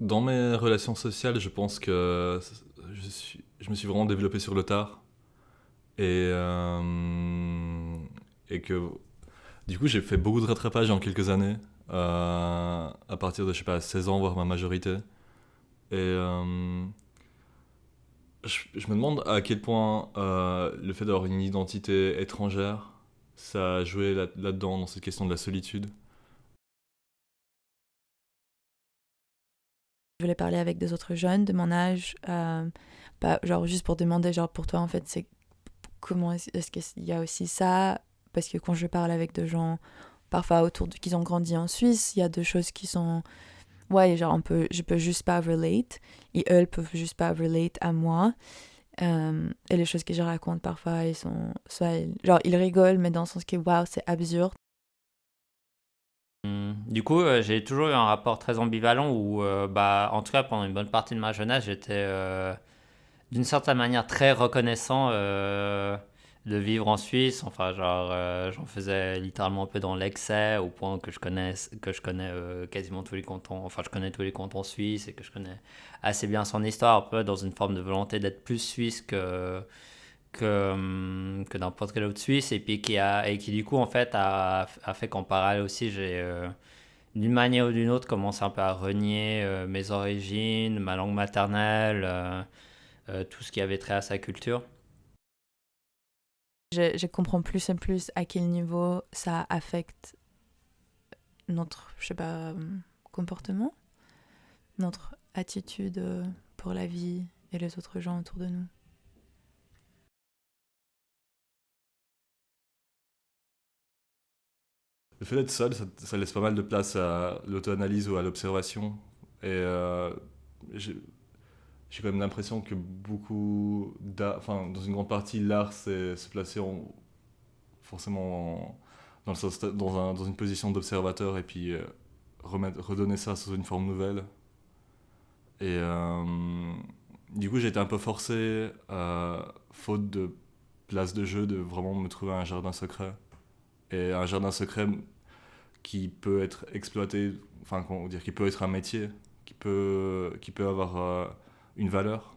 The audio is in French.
Dans mes relations sociales, je pense que je me suis vraiment développé sur le tard. Et, et que du coup, j'ai fait beaucoup de rattrapage en quelques années, à partir de, je sais pas, 16 ans, voire ma majorité. Et je me demande à quel point le fait d'avoir une identité étrangère, ça a joué là-dedans, dans cette question de la solitude. Je voulais parler avec des autres jeunes de mon âge, genre juste pour demander, genre pour toi en fait, c'est comment est-ce qu'il y a aussi ça? Parce que quand je parle avec des gens, parfois autour de qui ont grandi en Suisse, il y a des choses qui sont, ouais, genre je peux juste pas relate, et eux peuvent juste pas relate à moi. Et les choses que je raconte parfois, ils sont, soit, genre ils rigolent, mais dans le sens que waouh, c'est absurde. Du coup, j'ai toujours eu un rapport très ambivalent où, bah, en tout cas, pendant une bonne partie de ma jeunesse, j'étais d'une certaine manière très reconnaissant de vivre en Suisse. Enfin, genre, j'en faisais littéralement un peu dans l'excès au point que je connais quasiment tous les cantons. Enfin, je connais tous les cantons suisses et que je connais assez bien son histoire, un peu dans une forme de volonté d'être plus suisse que n'importe quel autre Suisse, et puis qui du coup en fait a fait qu'en parallèle aussi j'ai d'une manière ou d'une autre commencé un peu à renier mes origines, ma langue maternelle, tout ce qui avait trait à sa culture. Je comprends plus et plus à quel niveau ça affecte notre, je sais pas, comportement, notre attitude pour la vie et les autres gens autour de nous. Le fait d'être seul, ça laisse pas mal de place à l'auto-analyse ou à l'observation. Et j'ai j'ai quand même l'impression que beaucoup d'art, enfin, dans une grande partie, l'art, c'est se placer forcément dans, dans une position d'observateur et puis redonner ça sous une forme nouvelle. Et du coup, j'ai été un peu forcé, faute de place de jeu, de vraiment me trouver un jardin secret. Et un jardin secret qui peut être exploité, enfin, comment dire, qui peut être un métier, qui peut avoir une valeur.